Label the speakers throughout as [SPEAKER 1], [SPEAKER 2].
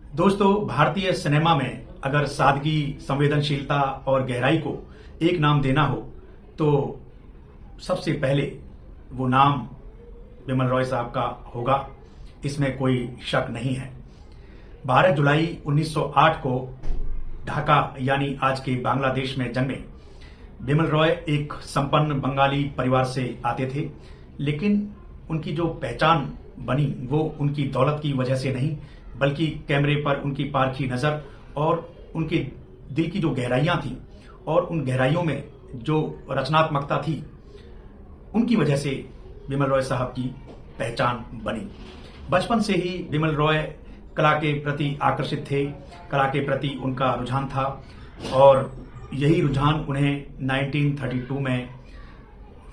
[SPEAKER 1] दोस्तों, भारतीय सिनेमा में अगर सादगी, संवेदनशीलता और गहराई को एक नाम देना हो तो सबसे पहले वो नाम बिमल रॉय साहब का होगा। इसमें कोई शक नहीं है। 12 जुलाई 1908 को ढाका यानी आज के बांग्लादेश में जन्मे बिमल रॉय एक संपन्न बंगाली परिवार से आते थे, लेकिन उनकी जो पहचान बनी वो उनकी दौलत की वजह से नहीं, बल्कि कैमरे पर उनकी पारखी नजर और उनके दिल की जो गहराइयां थी और उन गहराइयों में जो रचनात्मकता थी, उनकी वजह से बिमल रॉय साहब की पहचान बनी। बचपन से ही बिमल रॉय कला के प्रति आकर्षित थे, कला के प्रति उनका रुझान था और यही रुझान उन्हें 1932 में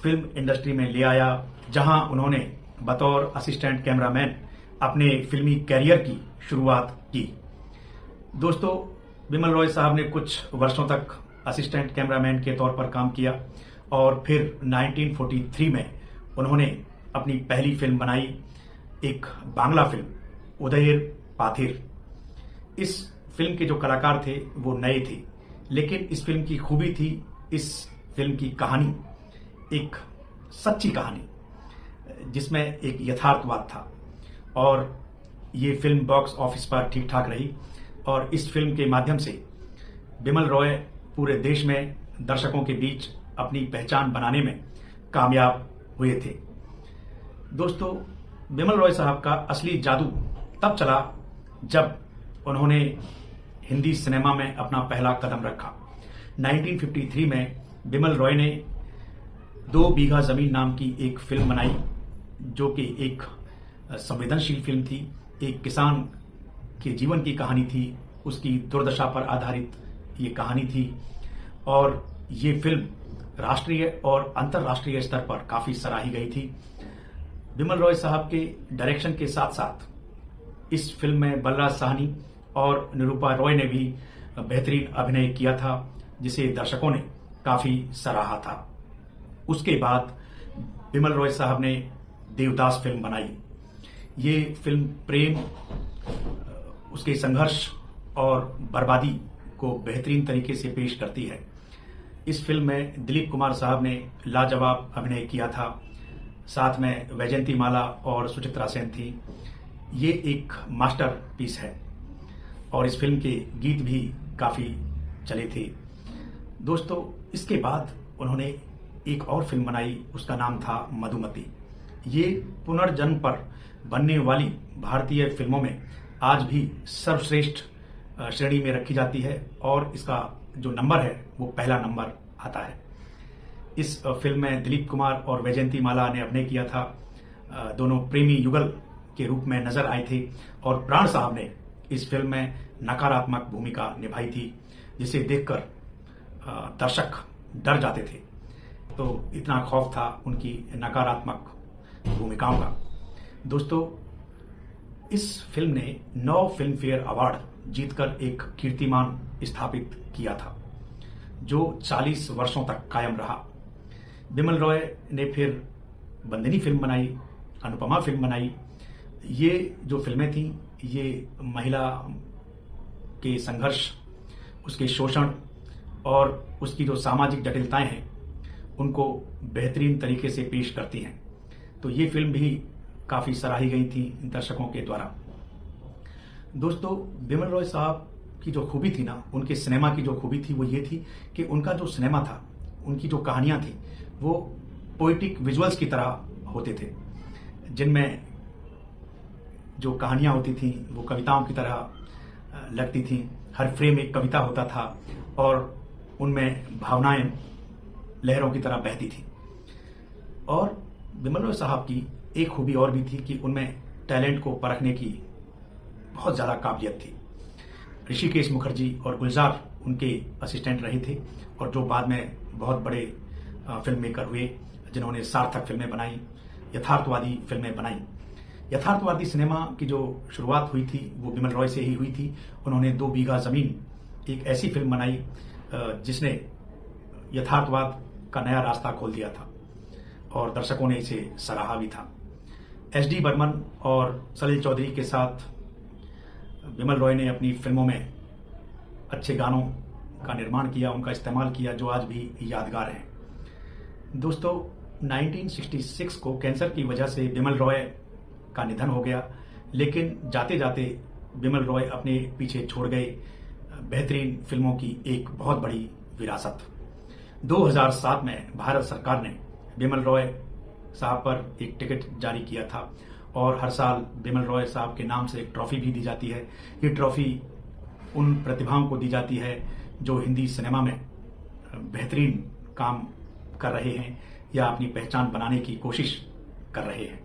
[SPEAKER 1] फिल्म इंडस्ट्री में ले आया, जहां उन्होंने बतौर असिस्टेंट कैमरामैन अपने फिल्मी कैरियर की शुरुआत की। दोस्तों, बिमल रॉय साहब ने कुछ वर्षों तक असिस्टेंट कैमरामैन के तौर पर काम किया और फिर 1943 में उन्होंने अपनी पहली फिल्म बनाई, एक बांग्ला फिल्म उदयर पाथिर। इस फिल्म के जो कलाकार थे वो नए थे, लेकिन इस फिल्म की खूबी थी इस फिल्म की कहानी, एक सच्ची कहानी जिसमें एक यथार्थवाद था और ये फिल्म बॉक्स ऑफिस पर ठीक ठाक रही और इस फिल्म के माध्यम से बिमल रॉय पूरे देश में दर्शकों के बीच अपनी पहचान बनाने में कामयाब हुए थे। दोस्तों, बिमल रॉय साहब का असली जादू तब चला जब उन्होंने हिंदी सिनेमा में अपना पहला कदम रखा। 1953 में बिमल रॉय ने 2 बीघा जमीन नाम की एक फिल्म बनाई, जो कि एक संवेदनशील फिल्म थी, एक किसान के जीवन की कहानी थी, उसकी दुर्दशा पर आधारित ये कहानी थी और ये फिल्म राष्ट्रीय और अंतर्राष्ट्रीय स्तर पर काफी सराही गई थी। बिमल रॉय साहब के डायरेक्शन के साथ साथ इस फिल्म में बलराज साहनी और निरूपा रॉय ने भी बेहतरीन अभिनय किया था, जिसे दर्शकों ने काफी सराहा था। उसके बाद बिमल रॉय साहब ने देवदास फिल्म बनाई। ये फिल्म प्रेम, उसके संघर्ष और बर्बादी को बेहतरीन तरीके से पेश करती है। इस फिल्म में दिलीप कुमार साहब ने लाजवाब अभिनय किया था, साथ में वैजयंती माला और सुचित्रा सेन थी। ये एक मास्टर पीस है और इस फिल्म के गीत भी काफी चले थे। दोस्तों, इसके बाद उन्होंने एक और फिल्म बनाई, उसका नाम था मधुमती। ये पुनर्जन्म पर बनने वाली भारतीय फिल्मों में आज भी सर्वश्रेष्ठ श्रेणी में रखी जाती है और इसका जो नंबर है वो पहला नंबर आता है। इस फिल्म में दिलीप कुमार और वैजयंती माला ने अभिनय किया था। दोनों प्रेमी युगल के रूप में नजर आए थे और प्राण साहब ने इस फिल्म में नकारात्मक भूमिका निभाई थी, जिसे देखकर दर्शक डर जाते थे। तो इतना खौफ था उनकी नकारात्मक भूमिकाओं का। दोस्तों, इस फिल्म ने 9 फिल्म फेयर अवार्ड जीतकर एक कीर्तिमान स्थापित किया था, जो 40 वर्षों तक कायम रहा। बिमल रॉय ने फिर बंदिनी फिल्म बनाई, अनुपमा फिल्म बनाई। ये जो फिल्में थीं, ये महिला के संघर्ष, उसके शोषण और उसकी जो सामाजिक जटिलताएं हैं, उनको बेहतरीन तरीके से पेश करती हैं। तो ये फिल्म भी काफी सराही गई थी दर्शकों के द्वारा। दोस्तों, बिमल रॉय साहब की जो खूबी थी ना, उनके सिनेमा की जो खूबी थी वो ये थी कि उनका जो सिनेमा था, उनकी जो कहानियां थी, वो पोइटिक विजुअल्स की तरह होते थे, जिनमें जो कहानियां होती थी वो कविताओं की तरह लगती थी। हर फ्रेम एक कविता होता था और उनमें भावनाएं लहरों की तरह बहती थी। और बिमल रॉय साहब की एक खूबी और भी थी कि उनमें टैलेंट को परखने की बहुत ज्यादा काबिलियत थी। ऋषिकेश मुखर्जी और गुलजार उनके असिस्टेंट रहे थे और जो बाद में बहुत बड़े फिल्म मेकर हुए, जिन्होंने सार्थक फिल्में बनाई, यथार्थवादी फिल्में बनाई। यथार्थवादी सिनेमा की जो शुरुआत हुई थी वो बिमल रॉय से ही हुई थी। उन्होंने 2 बीघा जमीन एक ऐसी फिल्म बनाई जिसने यथार्थवाद का नया रास्ता खोल दिया था और दर्शकों ने इसे सराहा भी था। एस डी बर्मन और सलील चौधरी के साथ बिमल रॉय ने अपनी फिल्मों में अच्छे गानों का निर्माण किया, उनका इस्तेमाल किया, जो आज भी यादगार हैं। दोस्तों, 1966 को कैंसर की वजह से बिमल रॉय का निधन हो गया, लेकिन जाते जाते बिमल रॉय अपने पीछे छोड़ गए बेहतरीन फिल्मों की एक बहुत बड़ी विरासत। 2007 में भारत सरकार ने बिमल रॉय साहब पर एक टिकट जारी किया था और हर साल बिमल रॉय साहब के नाम से एक ट्रॉफी भी दी जाती है। ये ट्रॉफी उन प्रतिभाओं को दी जाती है जो हिंदी सिनेमा में बेहतरीन काम कर रहे हैं या अपनी पहचान बनाने की कोशिश कर रहे हैं।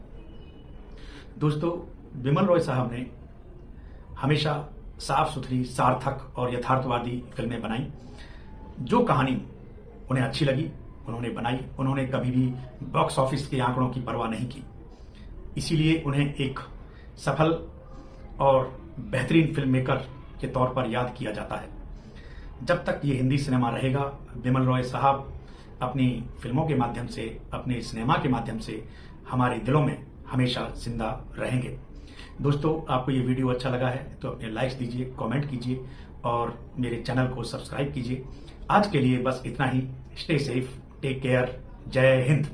[SPEAKER 1] दोस्तों, बिमल रॉय साहब ने हमेशा साफ सुथरी, सार्थक और यथार्थवादी फिल्में बनाई। जो कहानी उन्हें अच्छी लगी उन्होंने बनाई। उन्होंने कभी भी बॉक्स ऑफिस के आंकड़ों की परवाह नहीं की, इसीलिए उन्हें एक सफल और बेहतरीन फिल्म मेकर के तौर पर याद किया जाता है। जब तक ये हिंदी सिनेमा रहेगा, बिमल रॉय साहब अपनी फिल्मों के माध्यम से, अपने सिनेमा के माध्यम से हमारे दिलों में हमेशा जिंदा रहेंगे। दोस्तों, आपको ये वीडियो अच्छा लगा है तो अपने लाइक्स दीजिए, कमेंट कीजिए और मेरे चैनल को सब्सक्राइब कीजिए। आज के लिए बस इतना ही। स्टे सेफ, टेक केयर, जय हिंद।